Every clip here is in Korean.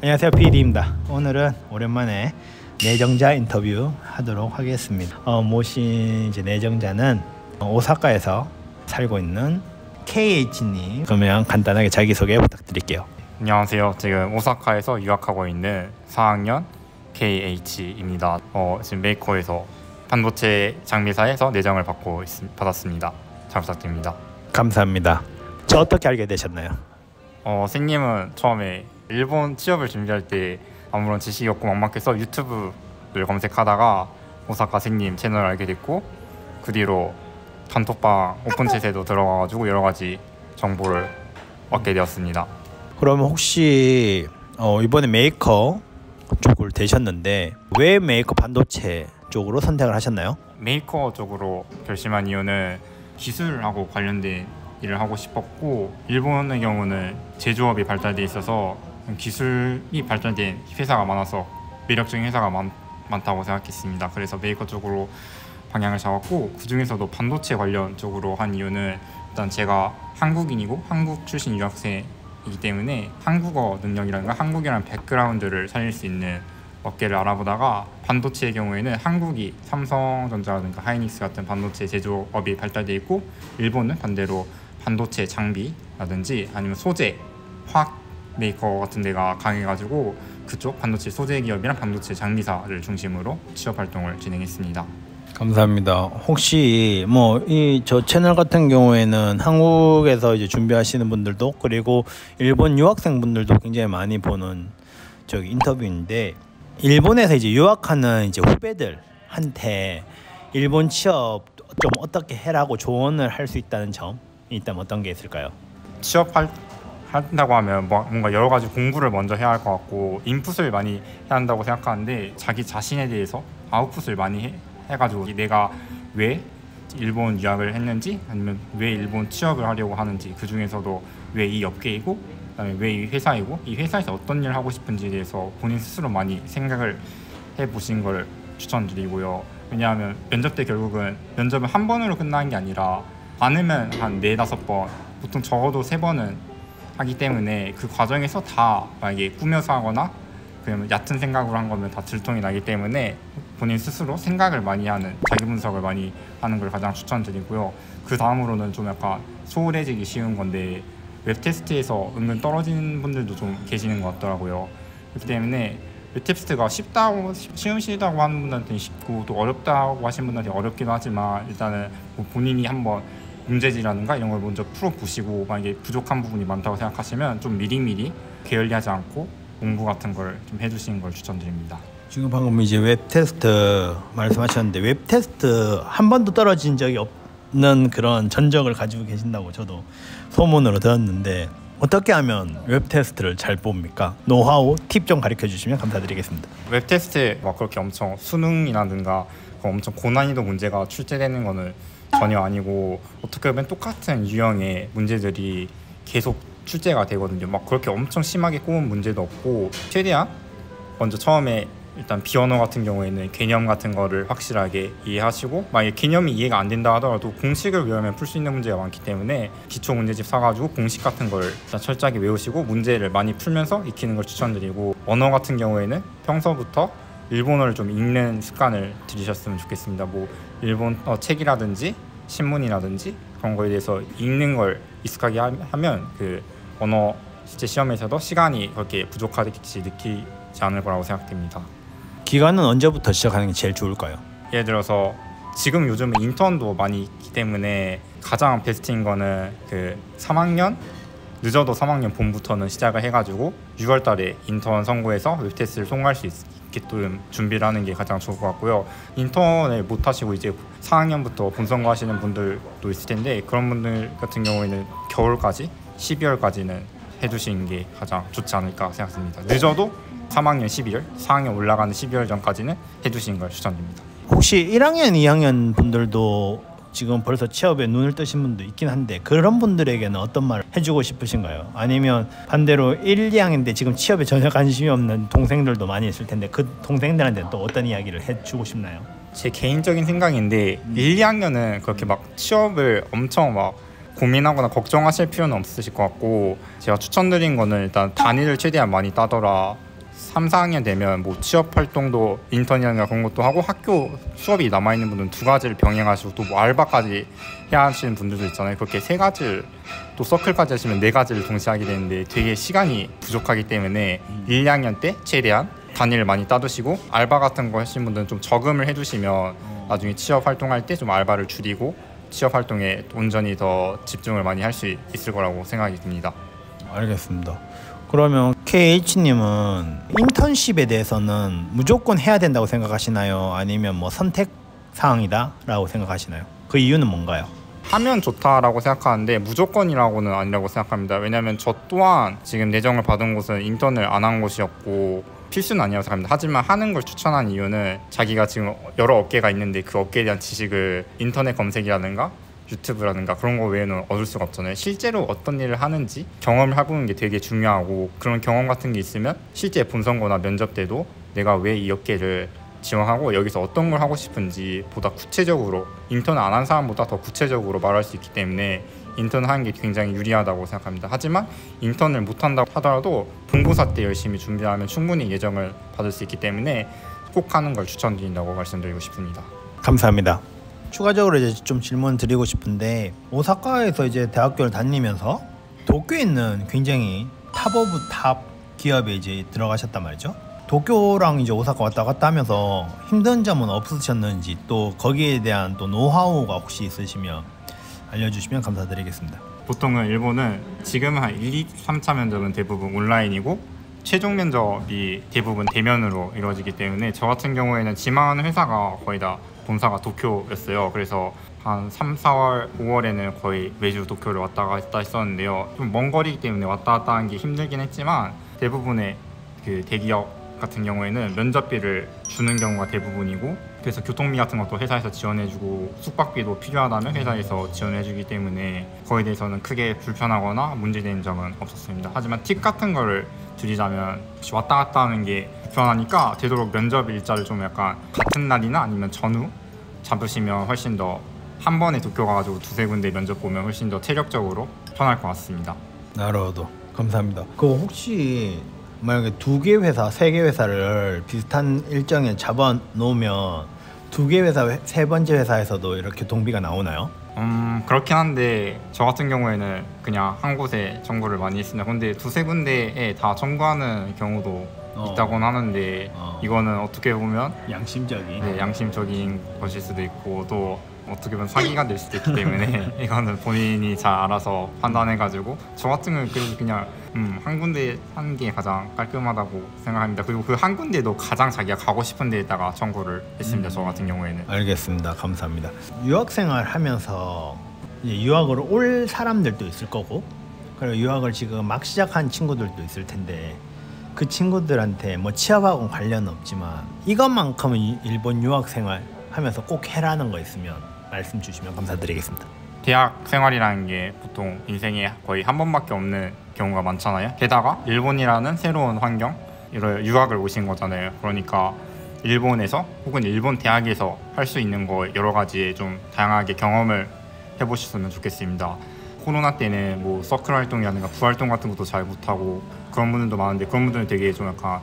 안녕하세요, PD입니다. 오늘은 오랜만에 내정자 인터뷰 하도록 하겠습니다. 모신 이제 내정자는 오사카에서 살고 있는 KH님. 그러면 간단하게 자기소개 부탁드릴게요. 안녕하세요. 지금 오사카에서 유학하고 있는 4학년 KH입니다. 지금 메이커에서 반도체 장비사에서 내정을 받았습니다. 잘 부탁드립니다. 감사합니다. 저 어떻게 알게 되셨나요? 선생님은 처음에 일본 취업을 준비할 때 아무런 지식이 없고 막막해서 유튜브를 검색하다가 오사카 선생님 채널을 알게 됐고, 그 뒤로 단톡방 오픈챗에도 들어가가지고 여러 가지 정보를 얻게 되었습니다. 그러면 혹시 이번에 메이커 쪽을 되셨는데 왜 메이커 반도체 쪽으로 선택을 하셨나요? 메이커 쪽으로 결심한 이유는 기술하고 관련된 일을 하고 싶었고, 일본의 경우는 제조업이 발달돼 있어서 기술이 발달된 회사가 많아서 매력적인 회사가 많다고 생각했습니다. 그래서 메이커 쪽으로 방향을 잡았고, 그 중에서도 반도체 관련 쪽으로 한 이유는 일단 제가 한국인이고 한국 출신 유학생이기 때문에 한국어 능력이라든가 한국이라는 백그라운드를 살릴 수 있는 업계를 알아보다가, 반도체의 경우에는 한국이 삼성전자라든가 하이닉스 같은 반도체 제조업이 발달돼 있고, 일본은 반대로 반도체 장비라든지 아니면 소재, 화학 메이커 같은 데가 강해가지고 그쪽 반도체 소재 기업이랑 반도체 장비사를 중심으로 취업 활동을 진행했습니다. 감사합니다. 혹시 저 채널 같은 경우에는 한국에서 이제 준비하시는 분들도, 그리고 일본 유학생분들도 굉장히 많이 보는 인터뷰인데, 일본에서 이제 유학하는 이제 후배들한테 일본 취업 좀 어떻게 해라고 조언을 할 수 있다는 점이 있다면 어떤 게 있을까요? 한다고 하면 뭔가 여러 가지 공부를 먼저 해야 할 것 같고, 인풋을 많이 해야 한다고 생각하는데, 자기 자신에 대해서 아웃풋을 많이 해가지고 내가 왜 일본 유학을 했는지, 아니면 왜 일본 취업을 하려고 하는지, 그 중에서도 왜 이 업계이고 그다음에 왜 이 회사이고 이 회사에서 어떤 일을 하고 싶은지에 대해서 본인 스스로 많이 생각을 해보신 걸 추천드리고요. 왜냐하면 면접 때 결국은 면접은 한 번으로 끝나는 게 아니라 많으면 한 4-5번, 보통 적어도 3번은 하기 때문에 그 과정에서 다 만약에 꾸며서 하거나 그러면 얕은 생각으로 한 거면 다 들통이 나기 때문에 본인 스스로 생각을 많이 하는, 자기 분석을 많이 하는 걸 가장 추천드리고요. 그 다음으로는 좀 약간 소홀해지기 쉬운 건데, 웹테스트에서 은근 떨어지는 분들도 좀 계시는 것 같더라고요. 그렇기 때문에 웹테스트가 쉬우시다고 하는 분들한테는 쉽고, 또 어렵다고 하시는 분들한테 어렵기도 하지만, 일단은 본인이 한번 문제지라든가 이런 걸 먼저 풀어보시고, 만약에 부족한 부분이 많다고 생각하시면 좀 미리미리 게을리하지 않고 공부 같은 걸 좀 해주시는 걸 추천드립니다. 지금 방금 이제 웹테스트 말씀하셨는데, 웹테스트 한 번도 떨어진 적이 없는 그런 전적을 가지고 계신다고 저도 소문으로 들었는데, 어떻게 하면 웹테스트를 잘 봅니까? 노하우, 팁 좀 가르쳐 주시면 감사드리겠습니다. 웹테스트 그렇게 엄청 수능이라든가 엄청 고난이도 문제가 출제되는 거는 전혀 아니고, 어떻게 보면 똑같은 유형의 문제들이 계속 출제가 되거든요. 그렇게 엄청 심하게 꼬은 문제도 없고, 최대한 먼저 처음에 일단 비언어 같은 경우에는 개념 같은 거를 확실하게 이해하시고, 만약에 개념이 이해가 안 된다 하더라도 공식을 외우면 풀 수 있는 문제가 많기 때문에 기초 문제집 사가지고 공식 같은 걸 일단 철저하게 외우시고 문제를 많이 풀면서 익히는 걸 추천드리고, 언어 같은 경우에는 평소부터 일본어를 좀 읽는 습관을 들이셨으면 좋겠습니다. 일본 책이라든지 신문이라든지 그런 거에 대해서 읽는 걸 익숙하게 하면 그 언어 실제 시험에서도 시간이 그렇게 부족하듯이 느끼지 않을 거라고 생각됩니다. 기간은 언제부터 시작하는 게 제일 좋을까요? 예를 들어서 지금 요즘은 인턴도 많이 있기 때문에 가장 베스트인 거는 그 3학년, 늦어도 3학년 봄부터는 시작을 해가지고 6월 달에 인턴 선고해서 웹테스트를 통과할 수 있게끔 준비를 하는 게 가장 좋을 것 같고요. 인턴을 못 하시고 이제 4학년부터 본선거 하시는 분들도 있을 텐데, 그런 분들 같은 경우에는 겨울까지 12월까지는 해두시는 게 가장 좋지 않을까 생각합니다. 늦어도 3학년 12월, 4학년 올라가는 12월 전까지는 해두시는 걸 추천드립니다. 혹시 1학년, 2학년 분들도 지금 벌써 취업에 눈을 뜨신 분도 있긴 한데, 그런 분들에게는 어떤 말을 해주고 싶으신가요? 아니면 반대로 1, 2학년인데 지금 취업에 전혀 관심이 없는 동생들도 많이 있을 텐데, 그 동생들한테는 또 어떤 이야기를 해주고 싶나요? 제 개인적인 생각인데 1, 2학년은 그렇게 취업을 엄청 고민하거나 걱정하실 필요는 없으실 것 같고, 제가 추천드린 거는 일단 단위를 최대한 많이 따더라 3, 4학년 되면 뭐 취업 활동도 인턴이나 그런 것도 하고 학교 수업이 남아있는 분들은 두 가지를 병행하시고 또 뭐 알바까지 해야 하시는 분들도 있잖아요. 그렇게 세 가지를 또 서클까지 하시면 네 가지를 동시에 하게 되는데 되게 시간이 부족하기 때문에 1, 2학년 때 최대한 단위를 많이 따두시고 알바 같은 거 하시는 분들은 좀 저금을 해두시면 나중에 취업 활동할 때 좀 알바를 줄이고 취업 활동에 온전히 더 집중을 많이 할 수 있을 거라고 생각이 듭니다. 알겠습니다. 그러면 KH님은 인턴십에 대해서는 무조건 해야 된다고 생각하시나요? 아니면 뭐 선택 사항이다라고 생각하시나요? 그 이유는 뭔가요? 하면 좋다라고 생각하는데 무조건이라고는 아니라고 생각합니다. 왜냐하면 저 또한 지금 내정을 받은 곳은 인턴을 안 한 곳이었고 필수는 아니라고 생각합니다. 하지만 하는 걸 추천한 이유는 자기가 지금 여러 업계가 있는데 그 업계에 대한 지식을 인터넷 검색이라든가 유튜브라든가 그런 거 외에는 얻을 수가 없잖아요. 실제로 어떤 일을 하는지 경험을 해보는 게 되게 중요하고 그런 경험 같은 게 있으면 실제 본선거나 면접 때도 내가 왜 이 업계를 지원하고 여기서 어떤 걸 하고 싶은지 보다 구체적으로 인턴을 안 한 사람보다 더 구체적으로 말할 수 있기 때문에 인턴을 하는 게 굉장히 유리하다고 생각합니다. 하지만 인턴을 못한다고 하더라도 본고사 때 열심히 준비하면 충분히 예정을 받을 수 있기 때문에 꼭 하는 걸 추천드린다고 말씀드리고 싶습니다. 감사합니다. 추가적으로 이제 좀 질문 드리고 싶은데 오사카에서 이제 대학교를 다니면서 도쿄에 있는 굉장히 탑 오브 탑 기업에 이제 들어가셨단 말이죠. 도쿄랑 이제 오사카 왔다 갔다 하면서 힘든 점은 없으셨는지 또 거기에 대한 또 노하우가 혹시 있으시면 알려주시면 감사드리겠습니다. 보통은 일본은 지금은 한 1, 2, 3차 면접은 대부분 온라인이고 최종 면접이 대부분 대면으로 이루어지기 때문에 저 같은 경우에는 지망하는 회사가 거의 다 본사가 도쿄였어요. 그래서 한 3, 4월, 5월에는 거의 매주 도쿄를 왔다 갔다 했었는데요. 좀 먼 거리이기 때문에 왔다 갔다 하는 게 힘들긴 했지만 대부분의 그 대기업 같은 경우에는 면접비를 주는 경우가 대부분이고 그래서 교통비 같은 것도 회사에서 지원해주고 숙박비도 필요하다면 회사에서 지원해주기 때문에 거기에 대해서는 크게 불편하거나 문제되는 점은 없었습니다. 하지만 팁 같은 거를 드리자면 왔다 갔다 하는 게 불편하니까 되도록 면접 일자를 좀 약간 같은 날이나 아니면 전후 잡으시면 훨씬 더 한 번에 도쿄 가가지고 두세 군데 면접 보면 훨씬 더 체력적으로 편할 것 같습니다. 나로도 감사합니다. 그 혹시 만약에 2개 회사, 3개 회사를 비슷한 일정에 잡아 놓으면 2개 회사, 3번째 회사에서도 이렇게 동비가 나오나요? 그렇긴 한데 저 같은 경우에는 그냥 한 곳에 청구를 많이 했습니다. 근데 두세 군데에 다 청구하는 경우도 있다고는 하는데 이거는 어떻게 보면 양심적인 양심적인 것일 수도 있고 또 어떻게 보면 사기가 될 수도 있기 때문에 이거는 본인이 잘 알아서 판단해가지고 저 같은 경우는 그냥 한 군데 하는 게 가장 깔끔하다고 생각합니다. 그리고 그 한 군데도 가장 자기가 가고 싶은 데에다가 청구를 했습니다. 저 같은 경우에는. 알겠습니다. 감사합니다. 유학생활 하면서 이제 유학을 올 사람들도 있을 거고 그리고 유학을 지금 막 시작한 친구들도 있을 텐데 그 친구들한테 뭐 취업하고 관련은 없지만 이것만큼은 일본 유학생활 하면서 꼭 해라는 거 있으면 말씀 주시면 감사드리겠습니다. 대학 생활이라는 게 보통 인생에 거의 한 번밖에 없는 경우가 많잖아요. 게다가 일본이라는 새로운 환경, 유학을 오신 거잖아요. 그러니까 일본에서 혹은 일본 대학에서 할 수 있는 거 여러 가지 좀 다양하게 경험을 해보셨으면 좋겠습니다. 코로나 때는 뭐 서클 활동이라든가 부활동 같은 것도 잘 못하고 그런 분들도 많은데 그런 분들은 되게 좀 약간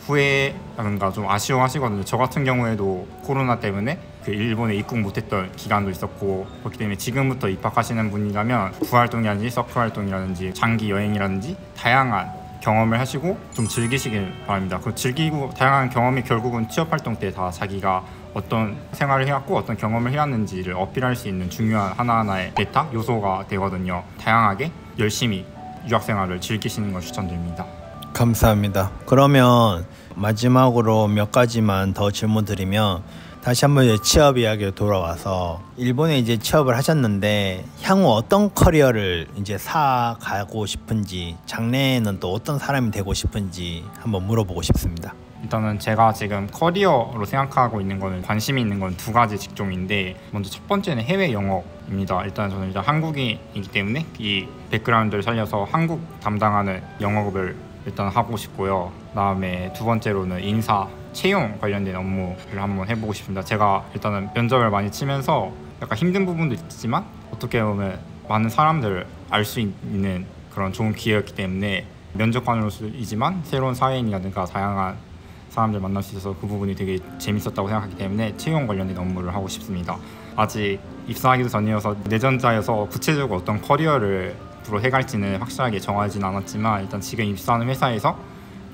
후회라든가 좀 아쉬워하시거든요. 저 같은 경우에도 코로나 때문에 그 일본에 입국 못했던 기간도 있었고 그렇기 때문에 지금부터 입학하시는 분이라면 부활동이라든지 서클 활동이라든지 장기 여행이라든지 다양한 경험을 하시고 좀 즐기시길 바랍니다. 그 즐기고 다양한 경험이 결국은 취업 활동 때 다 자기가 어떤 생활을 해왔고 어떤 경험을 해왔는지를 어필할 수 있는 중요한 하나하나의 데이터 요소가 되거든요. 다양하게 열심히 유학생활을 즐기시는 걸 추천드립니다. 감사합니다. 그러면 마지막으로 몇 가지만 더 질문 드리면 다시 한번 이제 취업 이야기로 돌아와서 일본에 이제 취업을 하셨는데 향후 어떤 커리어를 이제 쌓아가고 싶은지 장래에는 또 어떤 사람이 되고 싶은지 한번 물어보고 싶습니다. 일단은 제가 지금 커리어로 생각하고 있는 거는 관심이 있는 건 두 가지 직종인데 먼저 첫 번째는 해외 영어입니다. 일단 저는 한국인이기 때문에 이 백그라운드를 살려서 한국 담당하는 영업을 일단 하고 싶고요. 그다음에 두 번째로는 인사, 채용 관련된 업무를 한번 해보고 싶습니다. 제가 일단은 면접을 많이 치면서 약간 힘든 부분도 있지만 어떻게 보면 많은 사람들을 알 수 있는 그런 좋은 기회였기 때문에 면접관으로서이지만 새로운 사회인이라든가 다양한 사람들 만날 수 있어서 그 부분이 되게 재밌었다고 생각하기 때문에 채용 관련된 업무를 하고 싶습니다. 아직 입사하기도 전이어서 내전자여서 구체적으로 어떤 커리어를 앞으로 해갈지는 확실하게 정하지는 않았지만 일단 지금 입사하는 회사에서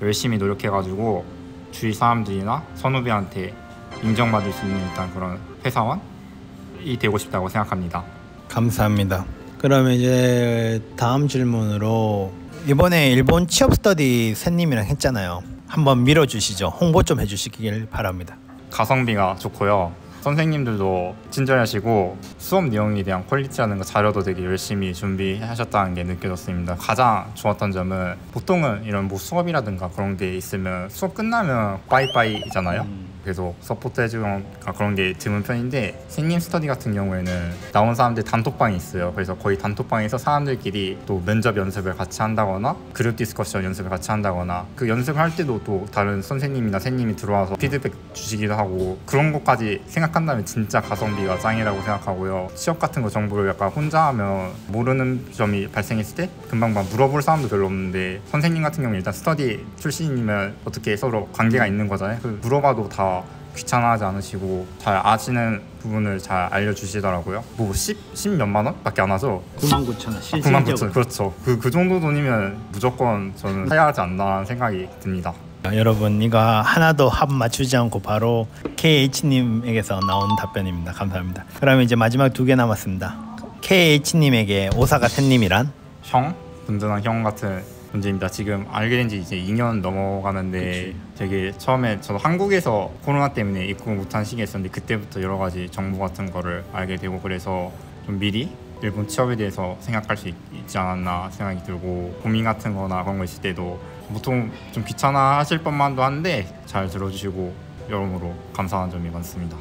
열심히 노력해가지고 주위 사람들이나 선후배한테 인정받을 수 있는 일단 그런 회사원이 되고 싶다고 생각합니다. 감사합니다. 그러면 이제 다음 질문으로 이번에 일본 취업 스터디 샌님이랑 했잖아요. 한번 밀어주시죠. 홍보 좀 해주시길 바랍니다. 가성비가 좋고요. 선생님들도 친절하시고 수업 내용에 대한 퀄리티라는 거 자료도 되게 열심히 준비하셨다는 게 느껴졌습니다. 가장 좋았던 점은 보통은 이런 뭐 수업이라든가 그런 게 있으면 수업 끝나면 빠이빠이잖아요. 그래서 서포트 해주는 그런 게 드문 편인데 샌님 스터디 같은 경우에는 나온 사람들 단톡방이 있어요. 그래서 거의 단톡방에서 사람들끼리 또 면접 연습을 같이 한다거나 그룹 디스커션 연습을 같이 한다거나 그 연습할 때도 또 다른 선생님이나 샌님이 들어와서 피드백 주시기도 하고 그런 것까지 생각한다면 진짜 가성비가 짱이라고 생각하고요. 취업 같은 거 정보를 약간 혼자 하면 모르는 점이 발생했을 때 금방 막 물어볼 사람도 별로 없는데 선생님 같은 경우는 일단 스터디 출신이면 어떻게 서로 관계가 있는 거잖아요. 물어봐도 다 귀찮아하지 않으시고 잘 아시는 부분을 잘 알려주시더라고요. 뭐 10 몇만 원 밖에 안 하죠? 99,000원 실질적으로. 99,000원 그렇죠. 그 정도 돈이면 무조건 저는 사야 하지 않나 생각이 듭니다. 여러분 이거 하나도 합 맞추지 않고 바로 KH님에게서 나온 답변입니다. 감사합니다. 그러면 이제 마지막 2개 남았습니다. KH님에게 오사카 샌님이란? 형? 든든한 형 같은 존재입니다. 지금 알게 된 지 이제 2년 넘어가는데 되게 처음에 저도 한국에서 코로나 때문에 입국 못한 시기가 있었는데 그때부터 여러 가지 정보 같은 거를 알게 되고 그래서 좀 미리 일본 취업에 대해서 생각할 수 있지 않았나 생각이 들고 고민 같은 거나 그런 거 있을 때도 보통 좀 귀찮아 하실 법만도 한데 잘 들어주시고 여러모로 감사한 점이 많습니다.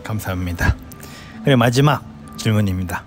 감사합니다. 그리고 마지막 질문입니다.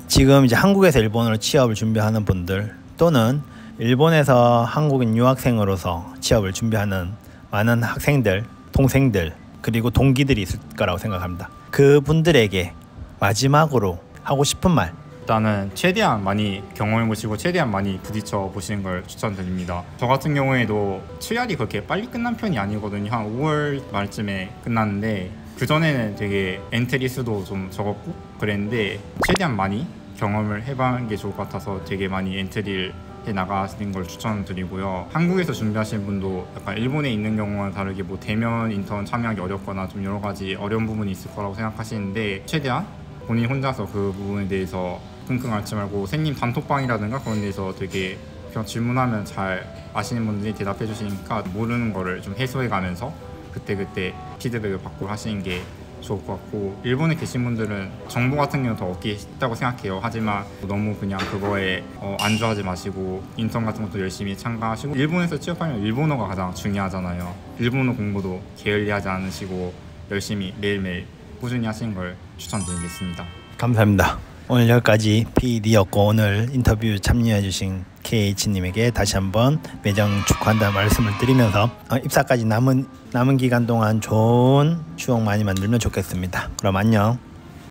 지금 이제 한국에서 일본으로 취업을 준비하는 분들 또는 일본에서 한국인 유학생으로서 취업을 준비하는 많은 학생들, 동생들 그리고 동기들이 있을 거라고 생각합니다. 그분들에게 마지막으로 하고 싶은 말. 일단은 최대한 많이 경험해 보시고 최대한 많이 부딪혀 보시는 걸 추천드립니다. 저 같은 경우에도 취업이 그렇게 빨리 끝난 편이 아니거든요. 한 5월 말쯤에 끝났는데 그전에는 되게 엔트리 수도 좀 적었고 그랬는데 최대한 많이 경험을 해보는 게 좋을 것 같아서 되게 많이 엔트리를 나가시는 걸 추천드리고요. 한국에서 준비하시는 분도 약간 일본에 있는 경우와 다르게 뭐 대면 인턴 참여하기 어렵거나 좀 여러 가지 어려운 부분이 있을 거라고 생각하시는데 최대한 본인 혼자서 그 부분에 대해서 끙끙 앓지 말고 샌님 단톡방이라든가 그런 데서 되게 그냥 질문하면 잘 아시는 분들이 대답해 주시니까 모르는 거를 좀 해소해 가면서 그때그때 피드백을 받고 하시는 게 좋을 것 같고 일본에 계신 분들은 정보 같은 경우는 더 얻기 쉽다고 생각해요. 하지만 너무 그냥 그거에 안주하지 마시고 인턴 같은 것도 열심히 참가하시고 일본에서 취업하면 일본어가 가장 중요하잖아요. 일본어 공부도 게을리하지 않으시고 열심히 매일매일 꾸준히 하시는 걸 추천드리겠습니다. 감사합니다. 오늘 여기까지 PD였고 오늘 인터뷰 참여해주신 KH님에게 다시 한번 매정 축하한다는 말씀을 드리면서 입사까지 남은 기간 동안 좋은 추억 많이 만들면 좋겠습니다. 그럼 안녕.